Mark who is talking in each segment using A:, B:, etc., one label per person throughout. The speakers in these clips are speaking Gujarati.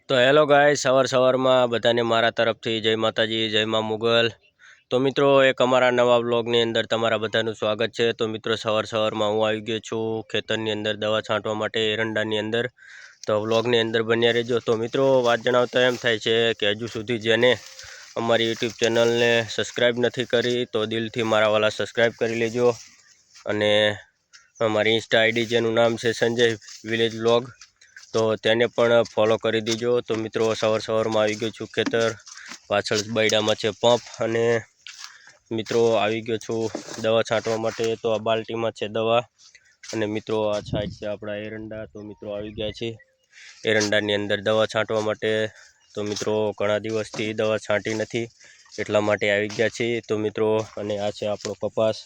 A: તો હેલો ગાય, સવારમાં બધાને મારા તરફથી જય માતાજી, જય મા મુગલ। તો મિત્રો, એક અમારા નવા વ્લોગની અંદર તમારા બધાનું સ્વાગત છે। તો મિત્રો, સવારમાં હું આવી ગયો છું ખેતરની અંદર દવા છાંટવા માટે એરંડાની અંદર। તો વ્લોગની અંદર બન્યા રહેજો। તો મિત્રો, વાત જણાવતા એમ થાય છે કે હજુ સુધી જેને અમારી યુટ્યુબ ચેનલને સબસ્ક્રાઈબ નથી કરી તો દિલથી મારા વાલા સબસ્ક્રાઈબ કરી લેજો। અને અમારી ઇન્સ્ટા આઈડી જેનું નામ છે સંજય વિલેજ વ્લોગ, તો તેને પણ ફોલો કરી દીજો। તો મિત્રો, સવારમાં આવી ગયો છું ખેતર, પાછળ બૈડામાં છે પંપ, અને મિત્રો આવી ગયો છું દવા છાંટવા માટે। તો આ બાલ્ટીમાં છે દવા, અને મિત્રો આ સાઈડ છે આપણા એરંડા। તો મિત્રો આવી ગયા છે એરંડાની અંદર દવા છાંટવા માટે। તો મિત્રો, ઘણા દિવસથી દવા છાંટી નથી એટલા માટે આવી ગયા છે। તો મિત્રો, અને આ છે આપણો કપાસ।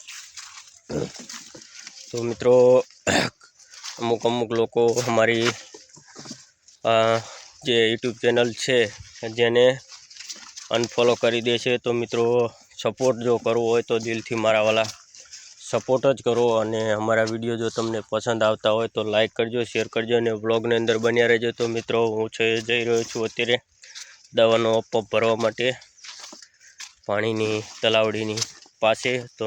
A: તો મિત્રો, અમુક લોકો અમારી જે યુટ્યુબ ચેનલ છે જેને અનફોલો કરી દે છે। તો મિત્રો, સપોર્ટ જો કરવો હોય તો દિલથી મારા વાલા સપોર્ટ જ કરો। અને અમારા વિડીયો જો તમને પસંદ આવતા હોય તો લાઈક કરજો, શેર કરજો, અને વ્લોગની અંદર બન્યા રહેજો। તો મિત્રો, હું જઈ રહ્યો છું અત્યારે દવાનો પંપ ભરવા માટે પાણીની તલાવડીની પાસે। તો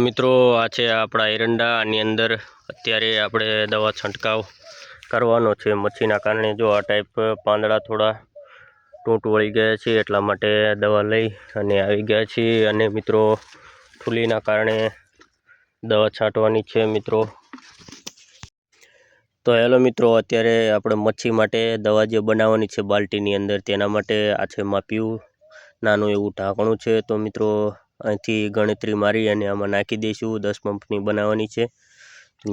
A: મિત્રો આ છે આપણા એરંડા। આની અંદર અત્યારે આપણે દવા છંટકાવ કરવાનો છે મચ્છીના કારણે। જો આ ટાઈપ પાંદડા થોડા ટૂંટ વળી ગયા છે એટલા માટે દવા લઈ અને આવી ગયા છીએ। અને મિત્રો, ફૂલીના કારણે દવા છાંટવાની છે મિત્રો। તો હેલો મિત્રો, અત્યારે આપણે મચ્છી માટે દવા જે બનાવવાની છે બાલ્ટીની અંદર, તેના માટે આ છે માપ્યું નાનું એવું ઢાંકણું છે। તો મિત્રો, અહીંથી ગણતરી મારી અને આમાં નાખી દઈશું। 10 પંપની બનાવવાની છે।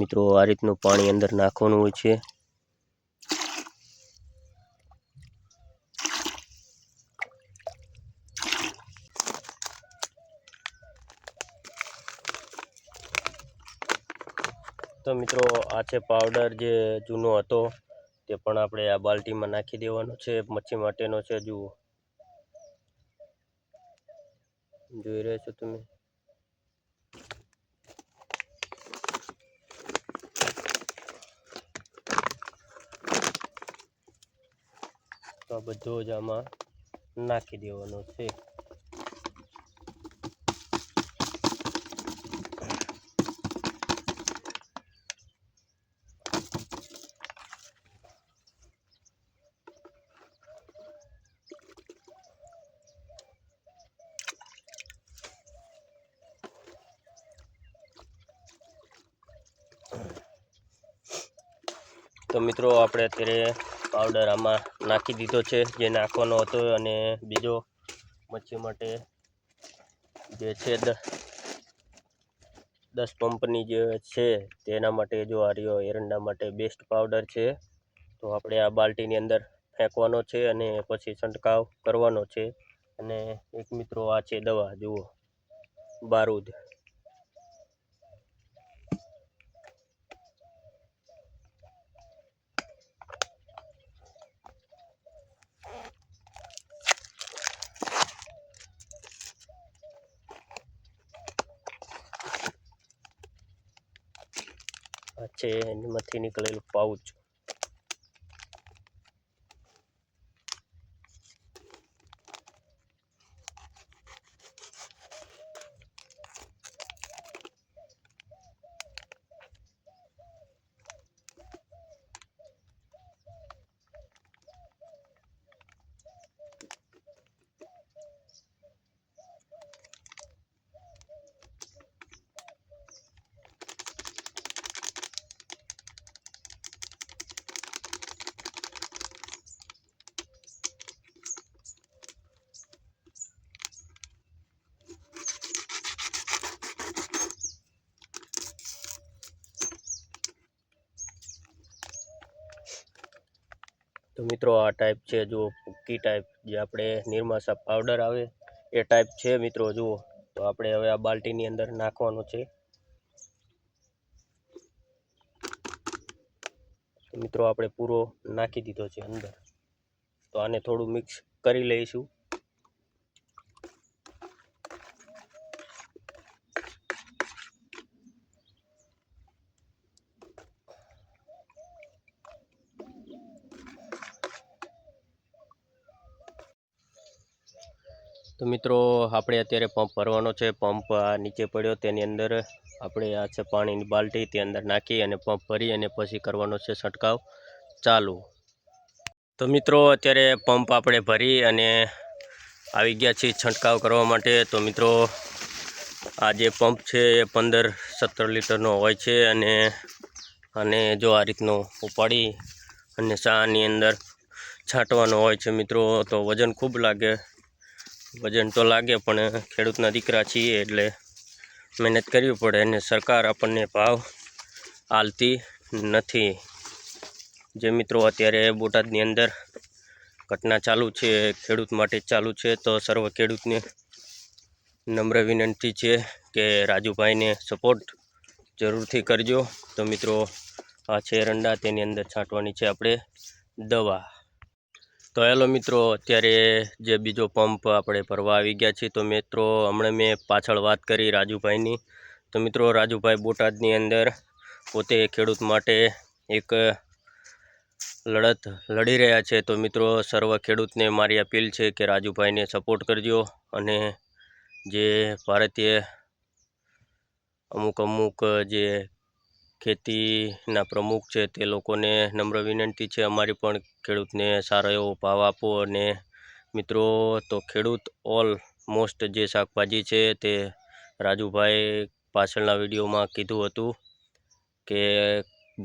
A: મિત્રો, આ રીતનું પાણી અંદર નાખવાનું હોય છે। તો મિત્રો, આ છે પાવડર જે જૂનો હતો તે પણ આપણે આ બાલ્ટીમાં નાખી દેવાનો છે, મચ્છી માટેનો છે। જુઓ, જોઈ રહ્યા છો તમે। તો આ બધું જ આમાં નાખી દેવાનો છે। તો મિત્રો, આપણે અત્યારે પાવડર આમાં નાખી દીધો છે જે નાખવાનો હતો। અને બીજો મચ્છી માટે જે છે 10 પંપની જે છે તેના માટે જો આ રહ્યો એરંડા માટે બેસ્ટ પાવડર છે। તો આપણે આ બાલ્ટીની અંદર ફેંકવાનો છે અને પછી છંટકાવ કરવાનો છે। અને એક મિત્રો, આ છે દવા, જુઓ, બારૂદ। આ છે એમાંથી નીકળેલું પાઉચ। તો મિત્રો, આ ટાઈપ છે, જુઓ, ભૂકી ટાઈપ જે આપણે નિર્માસા પાવડર આવે એ ટાઈપ છે મિત્રો, જુઓ। તો આપણે હવે આ બાલ્ટીની અંદર નાખવાનું છે। તો મિત્રો, આપણે પૂરો નાખી દીધો છે અંદર। તો આને થોડું મિક્સ કરી લઈશું। તો મિત્રો આપણે અત્યારે પંપ ભરવાનો છે. પંપ આ નીચે પડ્યો તેની અંદર આપણે આ છે પાણીની બાલટી, તે અંદર નાખી અને પંપ ભરી અને પછી કરવાનો છે છંટકાવ ચાલુ. તો મિત્રો અત્યારે પંપ આપણે ભરી અને આવી ગયા છીએ છંટકાવ કરવા માટે. તો મિત્રો આ જે પંપ છે એ 15-17 લીટરનો હોય છે અને જો આ રીતનો ઉપાડી અને શાની અંદર છાંટવાનો હોય છે મિત્રો. તો વજન ખૂબ લાગે, વજન તો લાગે પણ ખેડૂતના દીકરા છીએ એટલે મહેનત કરવી પડે અને સરકાર આપણને ભાવ આલતી નથી. જે મિત્રો અત્યારે બોટાદની અંદર ઘટના ચાલુ છે, ખેડૂત માટે ચાલુ છે. તો સર્વ ખેડૂતને નમ્ર વિનંતી છે કે રાજુભાઈને સપોર્ટ જરૂરથી કરજો. તો મિત્રો આ છે એરંડા, તેની અંદર છાંટવાની છે આપણે દવા. તો હેલો મિત્રો, અત્યારે જે બીજો પંપ આપણે ભરવા આવી ગયા છીએ. તો મિત્રો હમણાં મેં પાછળ વાત કરી રાજુભાઈની. તો મિત્રો રાજુભાઈ બોટાદની અંદર પોતે ખેડૂત માટે એક લડત લડી રહ્યા છે. તો મિત્રો સર્વ ખેડૂતને મારી અપીલ છે કે રાજુભાઈને સપોર્ટ કરજો અને જે ભારતીય અમુક જે ખેતીના પ્રમુખ છે તે લોકોને નમ્ર વિનંતી છે અમારી પણ, ખેડૂતને સારો એવો ભાવ આપો. અને મિત્રો તો ખેડૂત ઓલમોસ્ટ જે શાકભાજી છે તે રાજુભાઈ પાછળના વિડીયોમાં કીધું હતું કે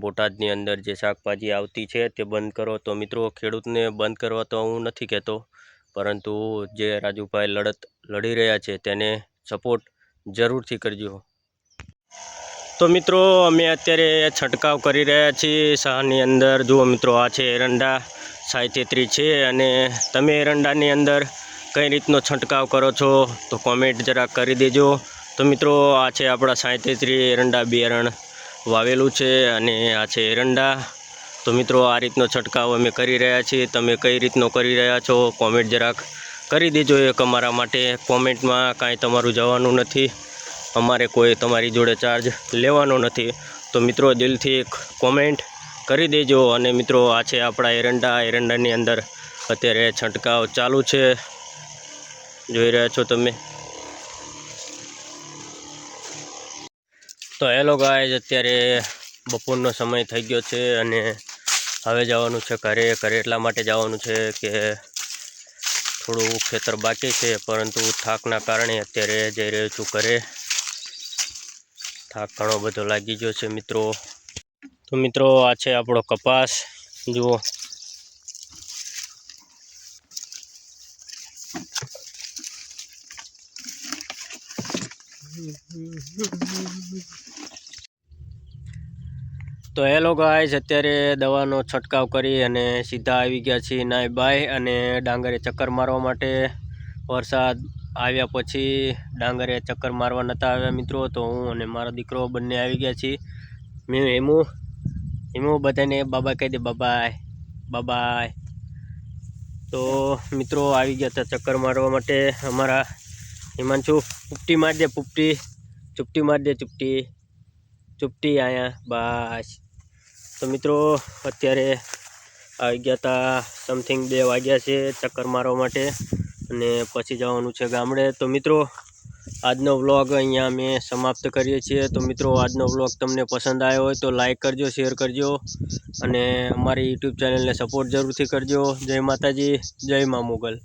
A: બોટાદની અંદર જે શાકભાજી આવતી છે તે બંધ કરો. તો મિત્રો ખેડૂતને બંધ કરવા તો હું નથી કહેતો, પરંતુ જે રાજુભાઈ લડત લડી રહ્યા છે તેને સપોર્ટ જરૂરથી કરજો. તો મિત્રો અમે અત્યારે છંટકાવ કરી રહ્યા છીએ શાની અંદર. જુઓ મિત્રો આ છે એરંડા 33 છે અને તમે એરંડાની અંદર કઈ રીતનો છંટકાવ કરો છો તો કોમેન્ટ જરા કરી દેજો. તો મિત્રો આ છે આપણા 33 એરંડા બિયારણ વાવેલું છે અને આ છે એરંડા. તો મિત્રો આ રીતનો છંટકાવ અમે કરી રહ્યા છીએ. તમે કઈ રીતનો કરી રહ્યા છો કોમેન્ટ જરાક કરી દેજો. એક અમારા માટે કોમેન્ટમાં કાંઈ તમારું જવાનું નથી, અમારે કોઈ તમારી જોડે ચાર્જ લેવાનો નથી. તો મિત્રો દિલથી એક કોમેન્ટ કરી દેજો. અને મિત્રો આ છે આપણા એરંડાની અંદર અત્યારે છંટકાવ ચાલુ છે, જોઈ રહ્યા છો તમે. તો હેલો ગાઈઝ, અત્યારે બપોરનો સમય થઈ ગયો છે અને હવે જવાનું છે ઘરે. એટલા માટે જવાનું છે કે થોડું ખેતર બાકી છે, પરંતુ થાકના કારણે અત્યારે જઈ રહ્યો છું ઘરે. થાક ઘણો બધો લાગી ગયો છે મિત્રો. તો મિત્રો આ છે આપણો કપાસ, જુઓ. તો હેલો ગાઈઝ, અત્યારે દવાનો છંટકાવ કરી અને સીધા આવી ગયા છીએ નાય બાય અને ડાંગરે ચક્કર મારવા માટે. વરસાદ આવ્યા પછી ડાંગરે ચક્કર મારવા નહોતા આવ્યા મિત્રો. તો હું અને મારો દીકરો બંને આવી ગયા છીએ. મેં હેમુ બધાને બાબા કહી દે, બાબાય બાબાય. તો મિત્રો આવી ગયા હતા ચક્કર મારવા માટે અમારા હિમાંશુ. પુપટી મારી દે, ચુપટી મારી દે, ચુપટી આયા બસ. તો મિત્રો અત્યારે આવી ગયા હતા, સમથિંગ 2 વાગ્યા છે ચક્કર મારવા માટે અને પછી જવાનું છે ગામડે. તો મિત્રો આજનો વ્લોગ અહીંયા અમે સમાપ્ત કરીએ છીએ. તો મિત્રો આજનો વ્લોગ તમને પસંદ આવ્યો હોય તો લાઈક કરજો, શેર કરજો અને અમારી યુટ્યુબ ચેનલને સપોર્ટ જરૂરથી કરજો. જય માતાજી, જય મા મોગલ.